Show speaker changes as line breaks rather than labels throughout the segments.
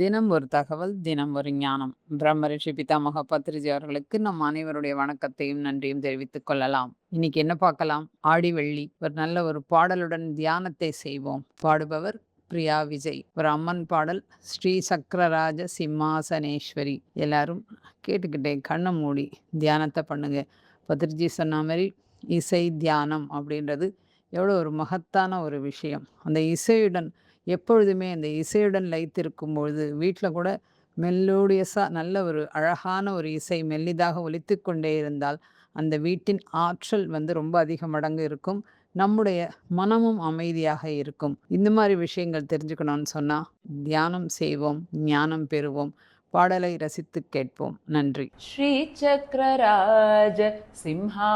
தினம் ஒரு தகவல், தினம் ஒரு ஞானம். பிரம்மரிஷி பிதாமக பத்ரிஜி அவர்களுக்கு நம் அனைவருடைய வணக்கத்தையும் நன்றியும் தெரிவித்துக் கொள்ளலாம். இன்னைக்கு என்ன பார்க்கலாம்? ஆடி வெள்ளி. ஒரு நல்ல ஒரு பாடலுடன் தியானத்தை செய்வோம். பாடுபவர் பிரியா விஜய். ஒரு அம்மன் பாடல், ஸ்ரீ சக்கரராஜ சிம்மாசனேஸ்வரி. எல்லாரும் கேட்டுக்கிட்டே கண்ணை மூடி தியானத்தை பண்ணுங்க. பத்ரிஜி சொன்ன மாதிரி இசை தியானம் அப்படின்றது எவ்வளோ ஒரு மகத்தான ஒரு விஷயம். அந்த இசையுடன் எப்பொழுதுமே அந்த இசையுடன் லயித்திருக்கும் பொழுது வீட்டில் கூட மெல்லோடியஸாக நல்ல ஒரு அழகான ஒரு இசை மெல்லிதாக ஒலித்து கொண்டே இருந்தால் அந்த வீட்டின் ஆற்றல் ரொம்ப அதிக மடங்கு இருக்கும். நம்முடைய மனமும் அமைதியாக இருக்கும். இந்த மாதிரி விஷயங்கள் தெரிஞ்சுக்கணும்னு சொன்னால் தியானம் செய்வோம், ஞானம் பெறுவோம். பாடலை ரசித்து கேட்போம். நன்றி.
ஸ்ரீ சக்கரராஜ சிம்ஹாசனேஸ்வரி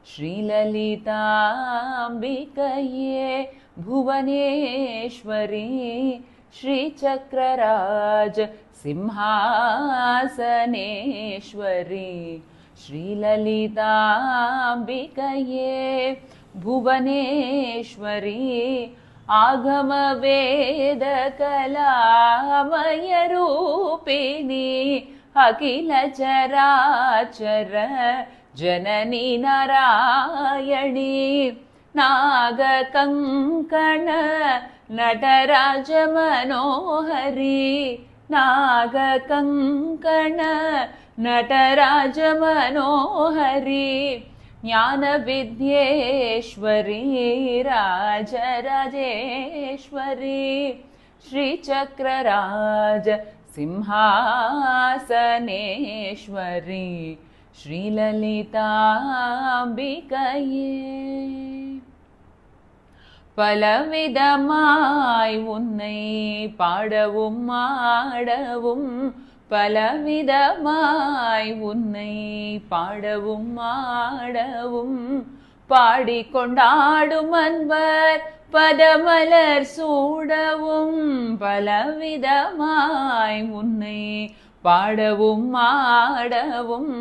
श्रीललिताम्बिकये भुवनेश्वरी श्रीचक्रराज सिंहासनेश्वरी श्रीललिताम्बिकये भुवनेश्वरी आगमवेदकलामयरूपिणी अखिलचराचर जननी नारायणी नागकङ्कण नटराज मनोहरी नागकङ्कण नटराज मनोहरी ज्ञानविद्येश्वरी राजराजेश्वरी श्रीचक्रराज सिंहासनेश्वरी श्रीललिताम्बिकये பலவிதமாய் உன்னை பாடவும் ஆடவும் பலவிதமாய் உன்னை பாடவும் ஆடவும் பாடிக்கொண்டாடும் அன்பர் பதமலர் சூடவும் பலவிதமாய் உன்னை பாடவும் ஆடவும்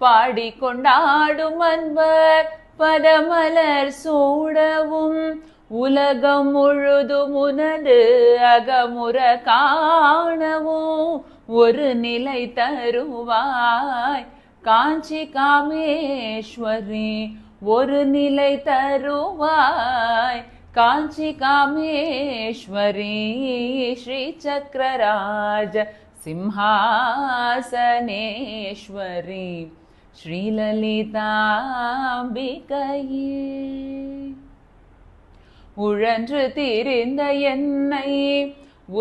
பாடிக்கொண்டாடும் அன்பர் பதமலர் சூடவும் உலகம் முழுதும் உனது அகமுற காணவும் ஒரு நிலை தருவாய் காஞ்சி காமேஸ்வரி ஒரு நிலை தருவாய் காஞ்சி காமேஸ்வரி ஸ்ரீ சக்கரராஜ சிம்ஹாசனேஸ்வரி ஸ்ரீலலிதாம்பிகையே உழன்று திரிந்த என்னை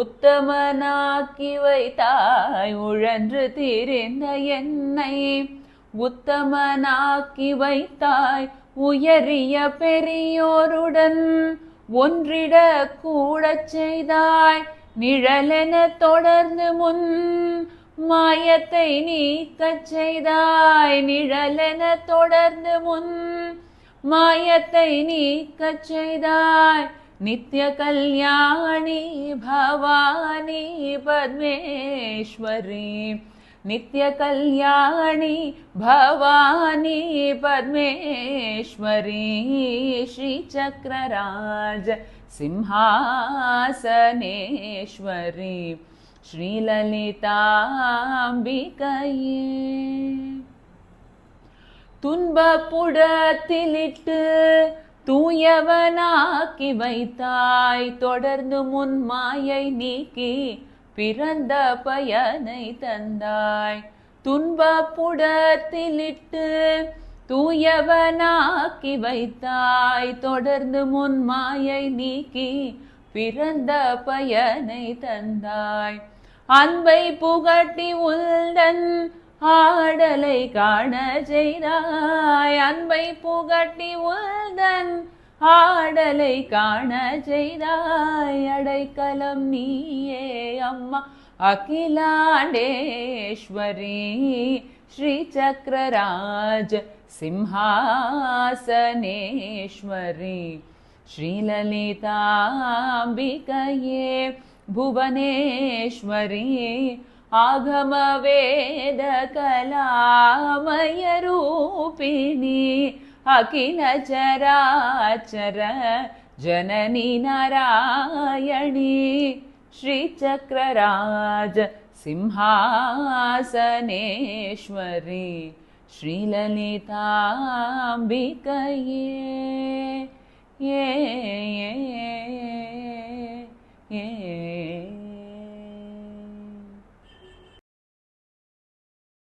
உத்தமனாக்கி வைத்தாய் உழன்று திரிந்த என்னை உத்தமனாக்கி வைத்தாய் உயரிய பெரியோருடன் ஒன்றிட கூடச் செய்தாய் நிழலென தொடர்ந்து முன் மாயத்தை நீக்கச் செய்தாய் நிழலென தொடர்ந்து முன் மாயத்தை நீக்கச் செய்தாய் நித்ய கல்யாணி பவானி பத்மேஸ்வரி நித்ய கல்யாணி பவானி பத்மேஸ்வரி ஸ்ரீ சக்கரராஜ சிம்ஹாசனேஸ்வரி ஸ்ரீலலிதாம்பிகையே துன்பப்புடத்திலிட்டு தூயவனாக்கி வைத்தாய் தொடர்ந்து முன் மாயை நீக்கி பிறந்த பயனை தந்தாய் துன்பப்புடத்திலிட்டு தூயவனாக்கி வைத்தாய் தொடர்ந்து முன் மாயை நீக்கி பிறந்த பயனை தந்தாய் அன்பை புகட்டி உள்தன் ஆடலை காண செய்தாய் அன்பை புகட்டி உள்தன் ஆடலை காண செய்தாய் அடைக்கலம் நீயே அம்மா அகிலாண்டேஸ்வரி ஸ்ரீ சக்கரராஜ சிம்ஹாசனேஸ்வரி ஸ்ரீலலிதாம்பிகையே புவனேஸ்வரி ஆகமவேத கலாமய ரூபிணி அகில சராச்சர जननी नारायणी श्रीचक्रराज सिंहासनेश्वरी श्रीललिताम्बिकये ये